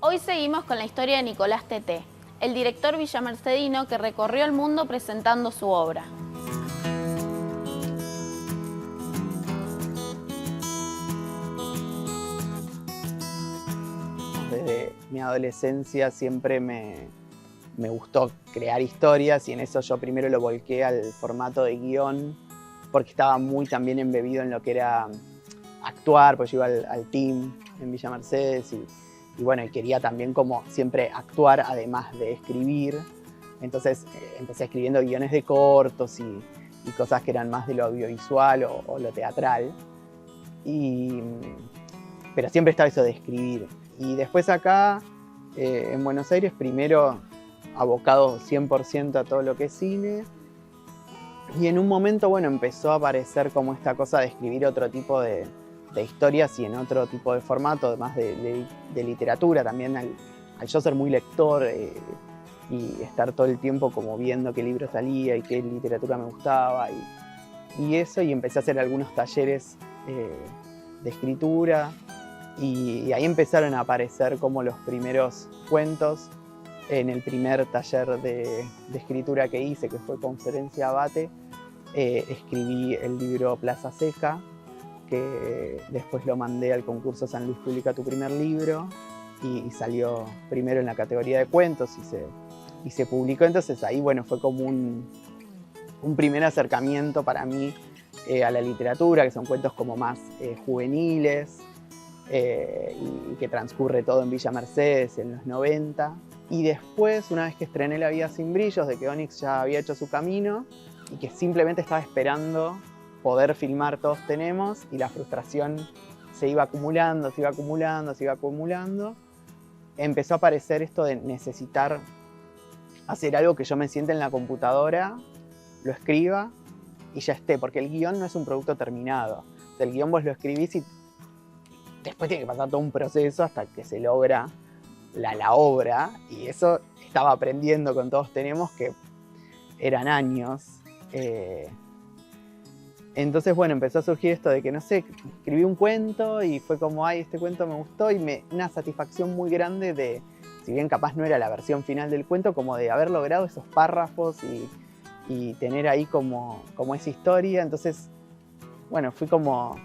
Hoy seguimos con la historia de Nicolás Teté, el director villamercedino que recorrió el mundo presentando su obra. Desde mi adolescencia siempre me gustó crear historias y en eso yo primero lo volqué al formato de guión porque estaba muy también embebido en lo que era actuar, pues yo iba al team en Villa Mercedes y bueno, y quería también como siempre actuar además de escribir. Entonces empecé escribiendo guiones de cortos y cosas que eran más de lo audiovisual o lo teatral. Pero siempre estaba eso de escribir. Y después acá, en Buenos Aires, primero abocado 100% a todo lo que es cine. Y en un momento, bueno, empezó a aparecer como esta cosa de escribir otro tipo de historias y en otro tipo de formato, además de literatura. También al yo ser muy lector y estar todo el tiempo como viendo qué libro salía y qué literatura me gustaba. Y eso, y empecé a hacer algunos talleres de escritura. Y ahí empezaron a aparecer como los primeros cuentos. En el primer taller de escritura que hice, que fue con Florencia Abate, escribí el libro Plaza Seca, que después lo mandé al concurso San Luis Publica tu primer libro y salió primero en la categoría de cuentos y se publicó. Entonces ahí, bueno, fue como un primer acercamiento para mí a la literatura, que son cuentos como más juveniles, y que transcurre todo en Villa Mercedes en los 90. Y después, una vez que estrené La vida sin brillos, de que Onyx ya había hecho su camino y que simplemente estaba esperando poder filmar Todos Tenemos, y la frustración se iba acumulando, se iba acumulando, se iba acumulando, empezó a aparecer esto de necesitar hacer algo que yo me siente en la computadora, lo escriba y ya esté, porque el guión no es un producto terminado. O sea, el guión vos lo escribís y después tiene que pasar todo un proceso hasta que se logra la obra, y eso estaba aprendiendo con Todos Tenemos, que eran años. Entonces, bueno, empezó a surgir esto de que, no sé, escribí un cuento y fue como, ay, este cuento me gustó, y una satisfacción muy grande de, si bien capaz no era la versión final del cuento, como de haber logrado esos párrafos y tener ahí como esa historia. Entonces, bueno, fui como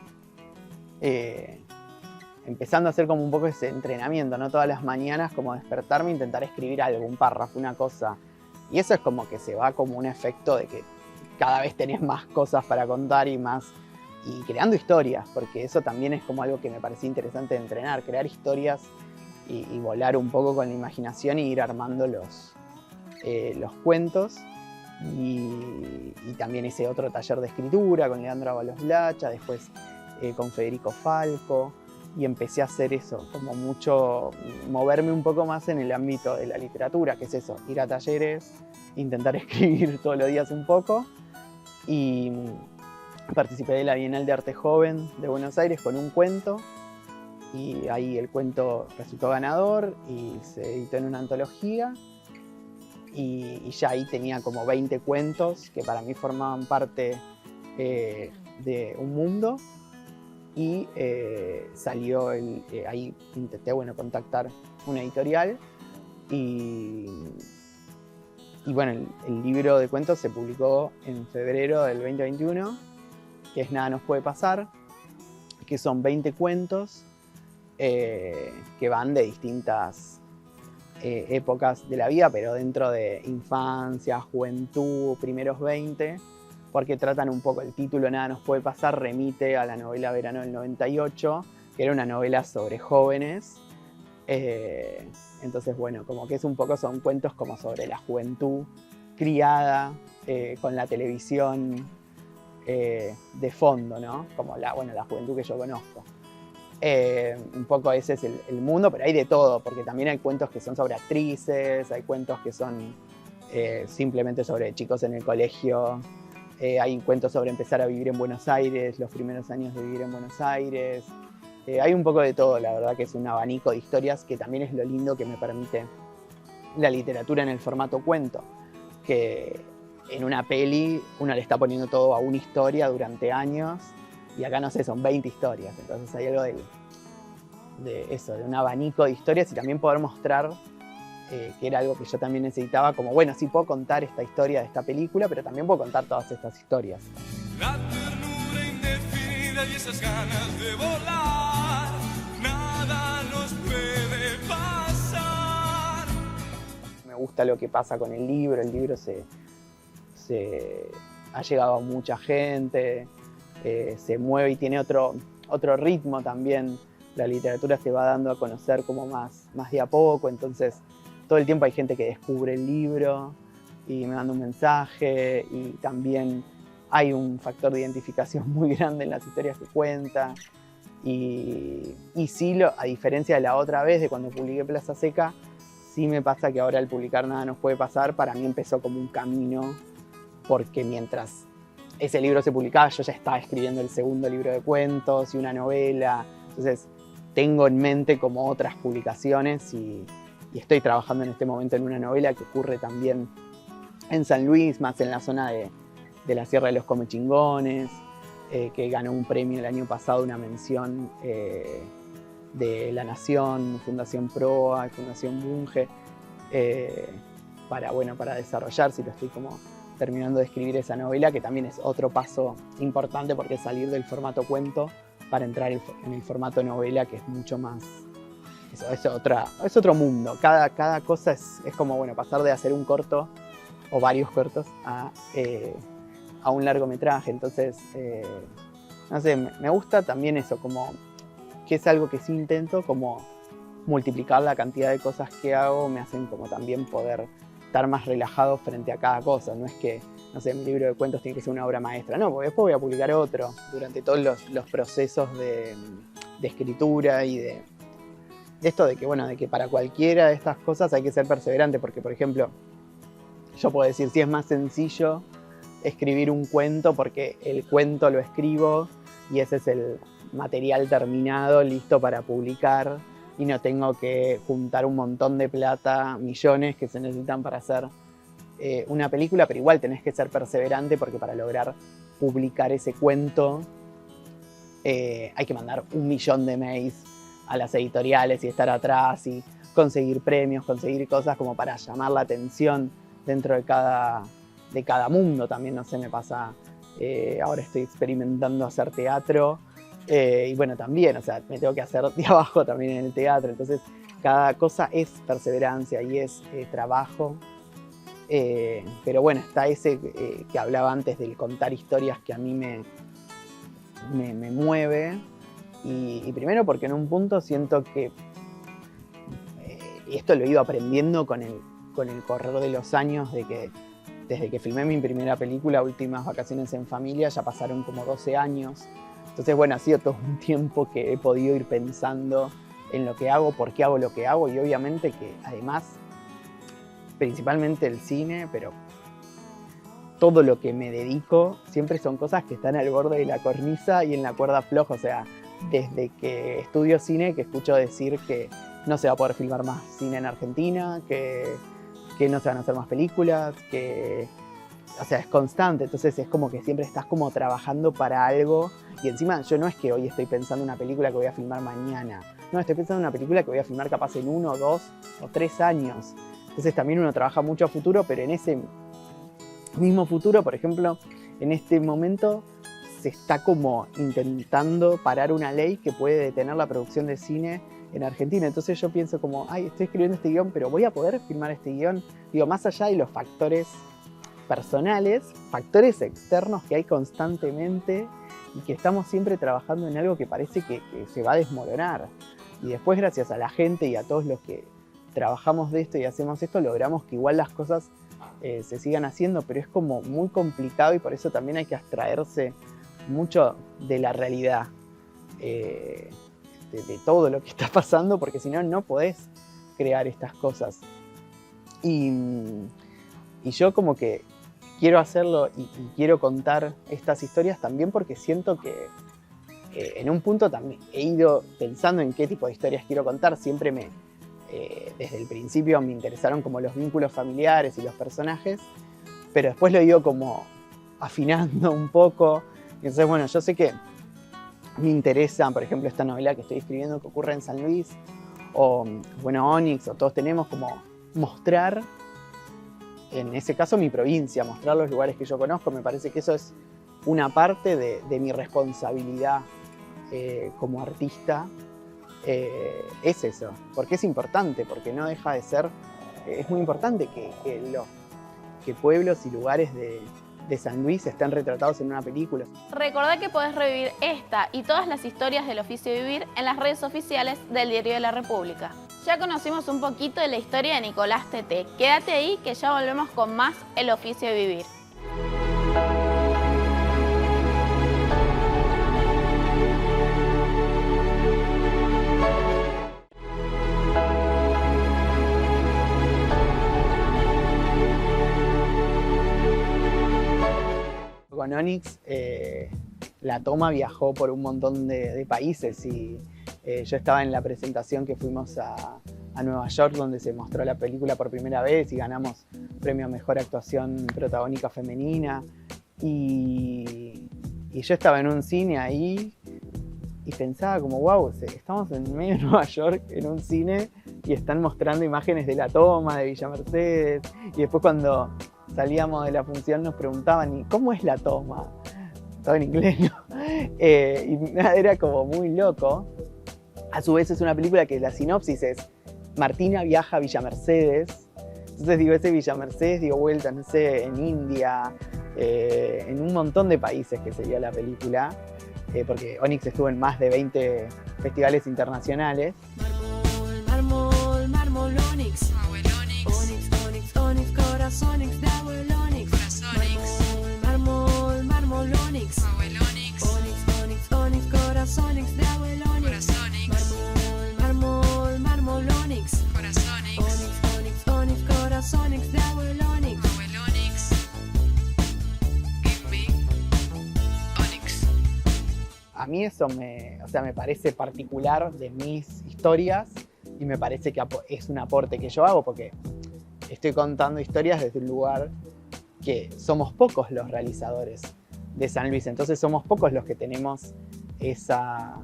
empezando a hacer como un poco ese entrenamiento, ¿no? Todas las mañanas como despertarme e intentar escribir algo, un párrafo, una cosa. Y eso es como que se va como un efecto de que cada vez tenés más cosas para contar y creando historias, porque eso también es como algo que me parecía interesante de entrenar, crear historias y volar un poco con la imaginación y ir armando los cuentos. Y también ese otro taller de escritura con Leandro Ábalos Blacha, después con Federico Falco, y empecé a hacer eso, como mucho, moverme un poco más en el ámbito de la literatura, que es eso, ir a talleres, intentar escribir todos los días un poco. Y participé de la Bienal de Arte Joven de Buenos Aires con un cuento, y ahí el cuento resultó ganador y se editó en una antología, y ya ahí tenía como 20 cuentos que para mí formaban parte de un mundo. Y salió ahí intenté, bueno, contactar una editorial y bueno, el libro de cuentos se publicó en febrero del 2021, que es Nada nos puede pasar, que son 20 cuentos que van de distintas épocas de la vida, pero dentro de infancia, juventud, primeros 20, porque tratan un poco, el título Nada nos puede pasar remite a la novela Verano del 98, que era una novela sobre jóvenes. Entonces, bueno, como que es un poco, son cuentos como sobre la juventud criada con la televisión de fondo, ¿no? Como la juventud que yo conozco. Un poco ese es el mundo, pero hay de todo, porque también hay cuentos que son sobre actrices, hay cuentos que son simplemente sobre chicos en el colegio. Hay cuentos sobre empezar a vivir en Buenos Aires, los primeros años de vivir en Buenos Aires. Hay un poco de todo, la verdad que es un abanico de historias, que también es lo lindo que me permite la literatura en el formato cuento, que en una peli uno le está poniendo todo a una historia durante años, y acá, no sé, son 20 historias, entonces hay algo de un abanico de historias y también poder mostrar, que era algo que yo también necesitaba, como bueno, sí puedo contar esta historia de esta película, pero también puedo contar todas estas historias. La ternura indefinida y esas ganas de volar, nada nos puede pasar. Me gusta lo que pasa con el libro se ha llegado a mucha gente, se mueve y tiene otro ritmo también. La literatura se va dando a conocer como más de a poco, entonces todo el tiempo hay gente que descubre el libro y me manda un mensaje, y también hay un factor de identificación muy grande en las historias que cuenta. Y sí, a diferencia de la otra vez, de cuando publiqué Plaza Seca, sí me pasa que ahora al publicar Nada nos puede pasar, para mí empezó como un camino, porque mientras ese libro se publicaba yo ya estaba escribiendo el segundo libro de cuentos y una novela, entonces tengo en mente como otras publicaciones y estoy trabajando en este momento en una novela que ocurre también en San Luis, más en la zona de la Sierra de los Comechingones, que ganó un premio el año pasado, una mención de La Nación, Fundación Proa y Fundación Bunge, para desarrollarse, y lo estoy como terminando de escribir esa novela, que también es otro paso importante porque es salir del formato cuento para entrar en el formato novela, que es mucho más... Es otro mundo. Cada cosa es como, bueno, pasar de hacer un corto o varios cortos a un largometraje. Entonces, no sé, me gusta también eso, como que es algo que sí intento, como multiplicar la cantidad de cosas que hago, me hacen como también poder estar más relajado frente a cada cosa. No es que, no sé, mi libro de cuentos tiene que ser una obra maestra, no, porque después voy a publicar otro durante todos los procesos de escritura y de esto de que, bueno, de que para cualquiera de estas cosas hay que ser perseverante, porque, por ejemplo, yo puedo decir, si es más sencillo escribir un cuento porque el cuento lo escribo y ese es el material terminado, listo para publicar, y no tengo que juntar un montón de plata, millones que se necesitan para hacer una película, pero igual tenés que ser perseverante porque para lograr publicar ese cuento hay que mandar 1.000.000 de mails a las editoriales y estar atrás y conseguir premios, conseguir cosas como para llamar la atención dentro de cada mundo. También, no sé, me pasa, ahora estoy experimentando hacer teatro y bueno, también, o sea, me tengo que hacer de abajo también en el teatro, entonces cada cosa es perseverancia y es trabajo, pero bueno, está ese que hablaba antes del contar historias que a mí me mueve. Y primero porque en un punto siento que, y esto lo he ido aprendiendo con el correr de los años, de que desde que filmé mi primera película, Últimas Vacaciones en Familia, ya pasaron como 12 años. Entonces, bueno, ha sido todo un tiempo que he podido ir pensando en lo que hago, por qué hago lo que hago, y obviamente que además, principalmente el cine, pero todo lo que me dedico siempre son cosas que están al borde de la cornisa y en la cuerda floja, o sea, desde que estudio cine, que escucho decir que no se va a poder filmar más cine en Argentina, que no se van a hacer más películas, o sea, es constante, entonces es como que siempre estás como trabajando para algo, y encima yo no es que hoy estoy pensando en una película que voy a filmar mañana, no, estoy pensando en una película que voy a filmar capaz en 1, 2 o 3 años, entonces también uno trabaja mucho a futuro, pero en ese mismo futuro, por ejemplo, en este momento se está como intentando parar una ley que puede detener la producción de cine en Argentina. Entonces yo pienso como, ay, estoy escribiendo este guión, pero ¿voy a poder filmar este guión? Digo, más allá de los factores personales, factores externos que hay constantemente y que estamos siempre trabajando en algo que parece que se va a desmoronar. Y después, gracias a la gente y a todos los que trabajamos de esto y hacemos esto, logramos que igual las cosas se sigan haciendo, pero es como muy complicado y por eso también hay que abstraerse mucho de la realidad, de todo lo que está pasando, porque si no, no podés crear estas cosas. Y yo como que quiero hacerlo y quiero contar estas historias también porque siento que en un punto también he ido pensando en qué tipo de historias quiero contar. Siempre desde el principio me interesaron como los vínculos familiares y los personajes, pero después lo he ido como afinando un poco. Entonces, bueno, yo sé que me interesa, por ejemplo, esta novela que estoy escribiendo que ocurre en San Luis, o bueno, Onyx, o Todos Tenemos, como mostrar, en ese caso, mi provincia, mostrar los lugares que yo conozco. Me parece que eso es una parte de mi responsabilidad como artista. Es eso, porque es importante, porque no deja de ser, es muy importante que pueblos y lugares de San Luis estén retratados en una película. Recordá que podés revivir esta y todas las historias del Oficio de Vivir en las redes oficiales del Diario de la República. Ya conocimos un poquito de la historia de Nicolás Teté. Quédate ahí que ya volvemos con más El Oficio de Vivir. Con Onyx, La Toma viajó por un montón de países y yo estaba en la presentación que fuimos a Nueva York, donde se mostró la película por primera vez y ganamos premio a Mejor Actuación Protagónica Femenina. Y yo estaba en un cine ahí y pensaba como, wow, estamos en medio de Nueva York, en un cine, y están mostrando imágenes de La Toma, de Villa Mercedes. Y después cuando salíamos de la función nos preguntaban, ¿y cómo es La Toma? Todo en inglés, ¿no? Y nada, era como muy loco. A su vez es una película que la sinopsis es Martina viaja a Villa Mercedes. Entonces digo, ese Villa Mercedes dio vueltas, no sé, en India, en un montón de países que sería la película, porque Onyx estuvo en más de 20 festivales internacionales. Mármol, mármol, Onyx. Onyx, Onyx, Onyx, corazonix, Dawel Onyx. Mármol, mármol, Onyx. Onyx, Onyx, Onyx, corazonix, Dawel Onyx. Mármol, mármol, Onyx. Onyx, Onyx, Onyx, corazonix, Dawel Onyx. A mí eso me parece particular de mis historias y me parece que es un aporte que yo hago porque estoy contando historias desde un lugar que somos pocos los realizadores de San Luis, entonces somos pocos los que tenemos esa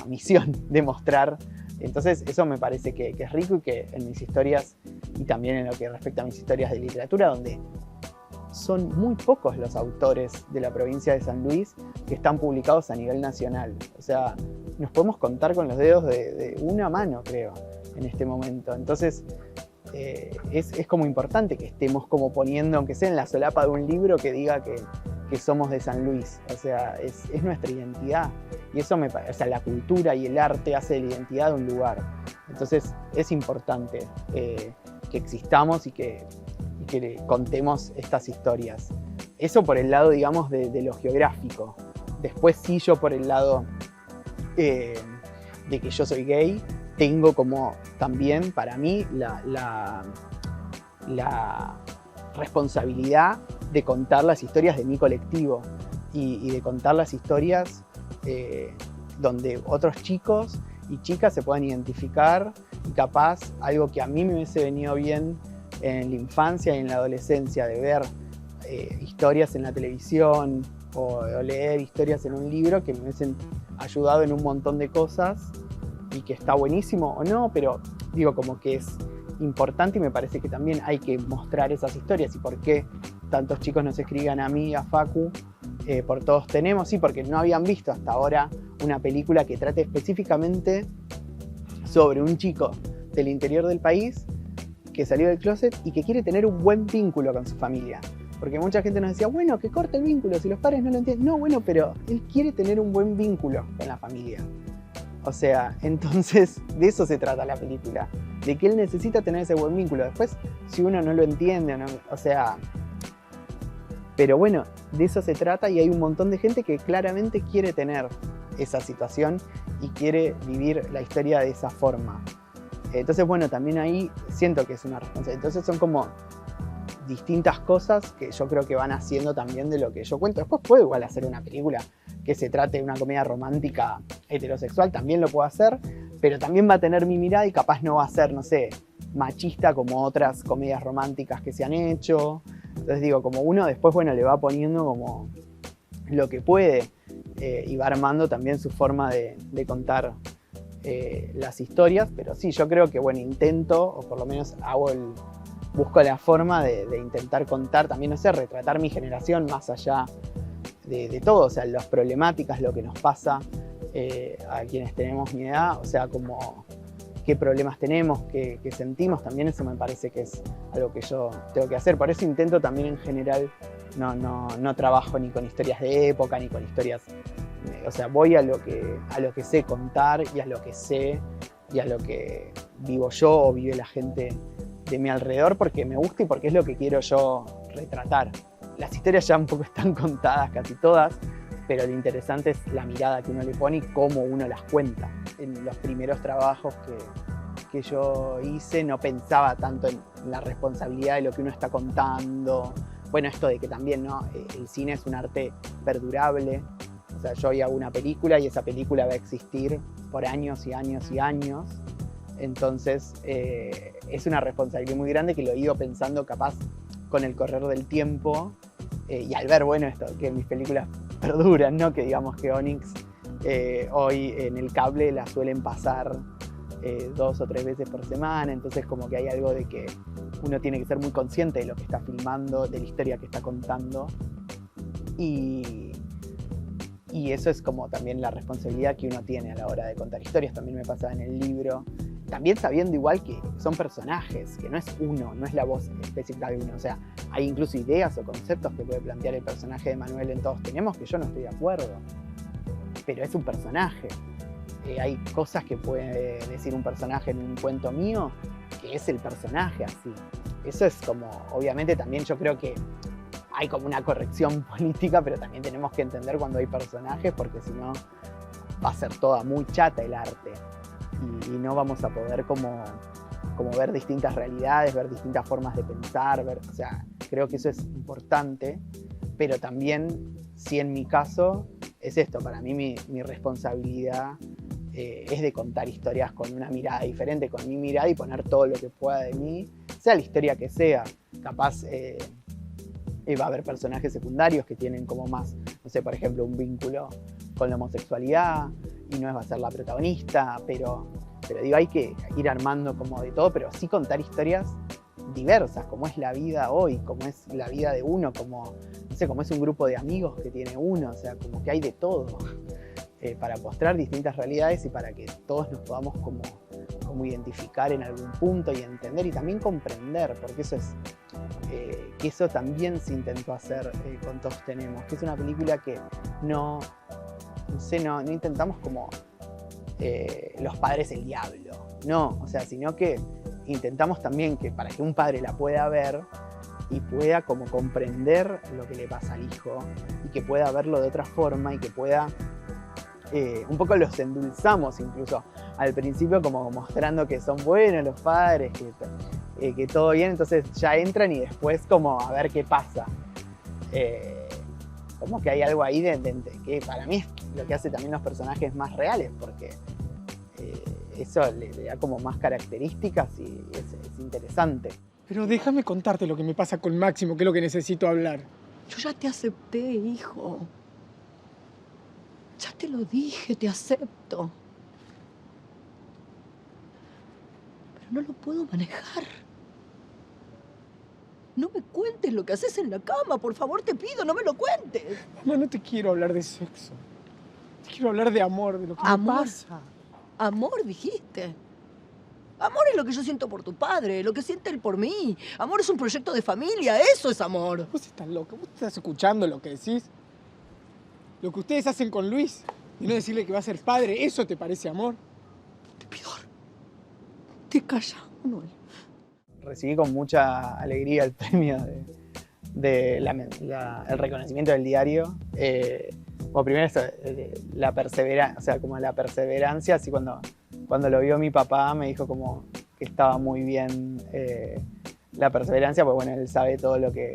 misión de mostrar. Entonces eso me parece que es rico y que en mis historias, y también en lo que respecta a mis historias de literatura, donde son muy pocos los autores de la provincia de San Luis que están publicados a nivel nacional. O sea, nos podemos contar con los dedos de una mano, creo, en este momento. Entonces, es como importante que estemos como poniendo, aunque sea en la solapa de un libro, que diga que somos de San Luis. O sea, es nuestra identidad. Y eso me parece, o sea, la cultura y el arte hace de la identidad de un lugar. Entonces, es importante que existamos y que le contemos estas historias. Eso por el lado, digamos, de lo geográfico. Después sí, yo por el lado de que yo soy gay, tengo como también para mí la responsabilidad de contar las historias de mi colectivo y de contar las historias donde otros chicos y chicas se puedan identificar y capaz algo que a mí me hubiese venido bien en la infancia y en la adolescencia, de ver historias en la televisión o leer historias en un libro que me hubiesen ayudado en un montón de cosas y que está buenísimo o no, pero digo como que es importante y me parece que también hay que mostrar esas historias y por qué tantos chicos nos escriban a mí, a Facu, por Todos Tenemos, sí, porque no habían visto hasta ahora una película que trate específicamente sobre un chico del interior del país que salió del closet y que quiere tener un buen vínculo con su familia. Porque mucha gente nos decía, bueno, que corte el vínculo, si los padres no lo entienden. No, bueno, pero él quiere tener un buen vínculo con la familia. O sea, entonces de eso se trata la película. De que él necesita tener ese buen vínculo. Después, si uno no lo entiende, no, o sea... Pero bueno, de eso se trata y hay un montón de gente que claramente quiere tener esa situación y quiere vivir la historia de esa forma. Entonces, bueno, también ahí siento que es una responsabilidad. Entonces son como distintas cosas que yo creo que van haciendo también de lo que yo cuento. Después puedo igual hacer una película que se trate de una comedia romántica heterosexual, también lo puedo hacer, pero también va a tener mi mirada y capaz no va a ser, no sé, machista como otras comedias románticas que se han hecho. Entonces digo, como uno después, bueno, le va poniendo como lo que puede. y va armando también su forma de contar las historias, pero sí, yo creo que bueno, intento, o por lo menos busco la forma de intentar contar, también no sé, retratar mi generación más allá de todo, o sea, las problemáticas, lo que nos pasa a quienes tenemos mi edad, o sea, como qué problemas tenemos, qué sentimos, también eso me parece que es algo que yo tengo que hacer, por eso intento también en general, no trabajo ni con historias de época, ni con historias, o sea, voy a lo que sé contar y a lo que sé y a lo que vivo yo o vive la gente de mi alrededor porque me gusta y porque es lo que quiero yo retratar. Las historias ya un poco están contadas, casi todas, pero lo interesante es la mirada que uno le pone y cómo uno las cuenta. En los primeros trabajos que yo hice no pensaba tanto en la responsabilidad de lo que uno está contando. Bueno, esto de que también, ¿no? El cine es un arte perdurable. O sea, yo hoy hago una película y esa película va a existir por años y años y años. Entonces, es una responsabilidad muy grande que lo he ido pensando capaz con el correr del tiempo y al ver, bueno, esto, que mis películas perduran, ¿no? Que digamos que Onyx hoy en el cable la suelen pasar 2 o 3 veces por semana, entonces como que hay algo de que uno tiene que ser muy consciente de lo que está filmando, de la historia que está contando y eso es como también la responsabilidad que uno tiene a la hora de contar historias. También me pasa en el libro, también sabiendo igual que son personajes, que no es uno, no es la voz específica de uno, o sea, hay incluso ideas o conceptos que puede plantear el personaje de Manuel en Todos Tenemos que yo no estoy de acuerdo, pero es un personaje. Hay cosas que puede decir un personaje en un cuento mío que es el personaje así. Eso es como, obviamente también yo creo que hay como una corrección política, pero también tenemos que entender cuando hay personajes porque si no va a ser toda muy chata el arte y no vamos a poder como ver distintas realidades, ver distintas formas de pensar, o sea, creo que eso es importante, pero también, si en mi caso, es esto, para mí mi responsabilidad es de contar historias con una mirada diferente, con mi mirada y poner todo lo que pueda de mí, sea la historia que sea, capaz va a haber personajes secundarios que tienen como más, no sé, por ejemplo, un vínculo con la homosexualidad y no va a ser la protagonista, pero digo, hay que ir armando como de todo, pero sí contar historias diversas, como es la vida hoy, como es la vida de uno, como, no sé, como es un grupo de amigos que tiene uno, o sea, como que hay de todo, para mostrar distintas realidades y para que todos nos podamos como identificar en algún punto y entender y también comprender, porque eso es, que eso también se intentó hacer con Todos Tenemos, que es una película que no intentamos como los padres el diablo, no, o sea, sino que intentamos también que para que un padre la pueda ver y pueda como comprender lo que le pasa al hijo y que pueda verlo de otra forma y que pueda, un poco los endulzamos incluso al principio como mostrando que son buenos los padres, que todo bien, entonces ya entran y después como a ver qué pasa. Como que hay algo ahí que para mí es lo que hace también los personajes más reales, porque eso le da como más características y es interesante. Pero déjame contarte lo que me pasa con Máximo, que es lo que necesito hablar. Yo ya te acepté, hijo. Ya te lo dije, te acepto. Pero no lo puedo manejar. No me cuentes lo que haces en la cama, por favor, te pido, no me lo cuentes. Mamá, no te quiero hablar de sexo. Te quiero hablar de amor, de lo que me pasa. Amor, dijiste. Amor es lo que yo siento por tu padre, lo que siente él por mí. Amor es un proyecto de familia, eso es amor. Vos estás loca, vos estás escuchando lo que decís. Lo que ustedes hacen con Luis y no decirle que va a ser padre, ¿eso te parece amor? Te pido, te callas, Manuel. Recibí con mucha alegría el premio el reconocimiento del diario. Bueno, primero eso, la perseverancia, o sea, como la perseverancia, así cuando lo vio mi papá me dijo como que estaba muy bien la perseverancia, pues bueno, él sabe todo lo que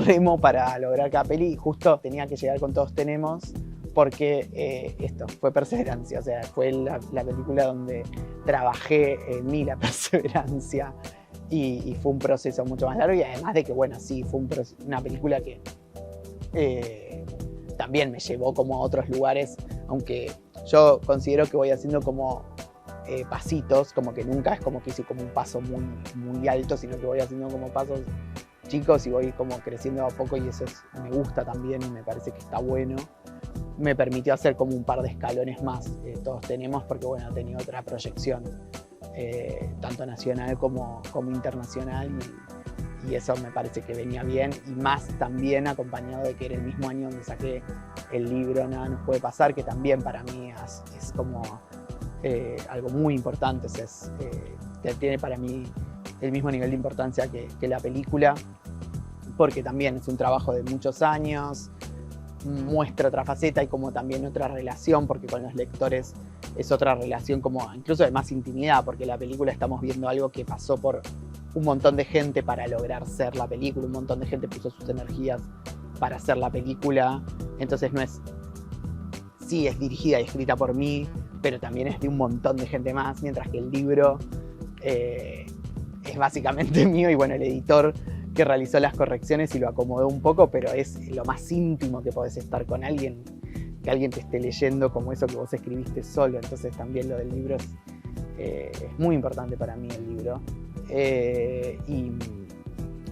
remo para lograr cada peli y justo tenía que llegar con Todos Tenemos porque esto fue perseverancia, o sea, fue la película donde trabajé en mí la perseverancia y fue un proceso mucho más largo y además de que, bueno, sí, fue una película que también me llevó como a otros lugares, aunque yo considero que voy haciendo como pasitos, como que nunca es como que hice como un paso muy, muy alto, sino que voy haciendo como pasos chicos y voy como creciendo a poco y eso me gusta también y me parece que está bueno. Me permitió hacer como un par de escalones más, todos tenemos, porque bueno, tenía otra proyección, tanto nacional como internacional y eso me parece que venía bien y más también acompañado de que era el mismo año donde saqué el libro Nada nos puede pasar, que también para mí es como algo muy importante, tiene para mí el mismo nivel de importancia que la película, porque también es un trabajo de muchos años, muestra otra faceta y como también otra relación, porque con los lectores es otra relación como incluso de más intimidad, porque la película estamos viendo algo que pasó por un montón de gente para lograr ser la película, un montón de gente puso sus energías para hacer la película, entonces no es, sí es dirigida y escrita por mí, pero también es de un montón de gente más, mientras que el libro es básicamente mío y bueno, el editor que realizó las correcciones y lo acomodó un poco, pero es lo más íntimo que podés estar con alguien, que alguien te esté leyendo como eso que vos escribiste solo, entonces también lo del libro es muy importante para mí el libro. Y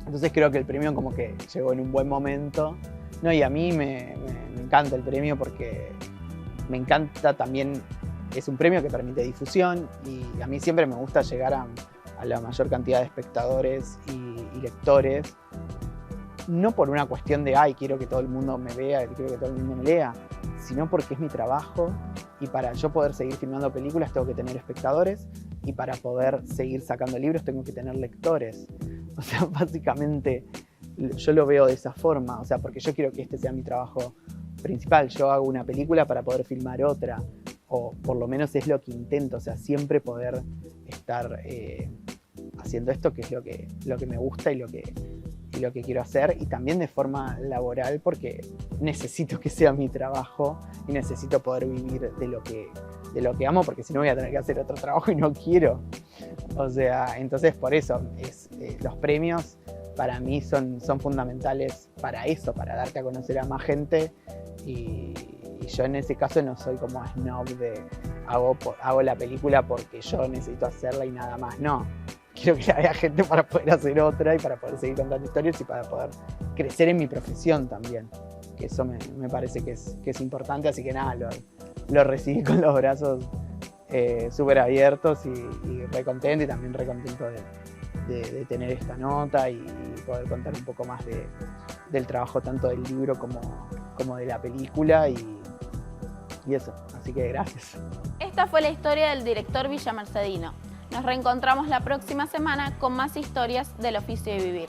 entonces creo que el premio como que llegó en un buen momento, ¿no? Y a mí me encanta el premio porque me encanta también, es un premio que permite difusión y a mí siempre me gusta llegar a la mayor cantidad de espectadores y lectores, no por una cuestión de ay, quiero que todo el mundo me vea, quiero que todo el mundo me lea, sino porque es mi trabajo y para yo poder seguir filmando películas tengo que tener espectadores y para poder seguir sacando libros tengo que tener lectores. O sea, básicamente yo lo veo de esa forma, o sea, porque yo quiero que este sea mi trabajo principal. Yo hago una película para poder filmar otra, o por lo menos es lo que intento, o sea, siempre poder estar haciendo esto, que es lo que me gusta y lo que quiero hacer, y también de forma laboral, porque necesito que sea mi trabajo y necesito poder vivir de lo que amo, porque si no voy a tener que hacer otro trabajo y no quiero. O sea, entonces por eso los premios para mí son fundamentales para eso, para darte a conocer a más gente y yo en ese caso no soy como snob de hago la película porque yo necesito hacerla y nada más, no. Quiero que haya gente para poder hacer otra y para poder seguir contando historias y para poder crecer en mi profesión también, que eso me parece que es importante, así que nada, lo recibí con los brazos súper abiertos y re contento y también re contento de tener esta nota y poder contar un poco más del trabajo tanto del libro como de la película y eso, así que gracias. Esta fue la historia del director villamercedino. Nos reencontramos la próxima semana con más historias del oficio de vivir.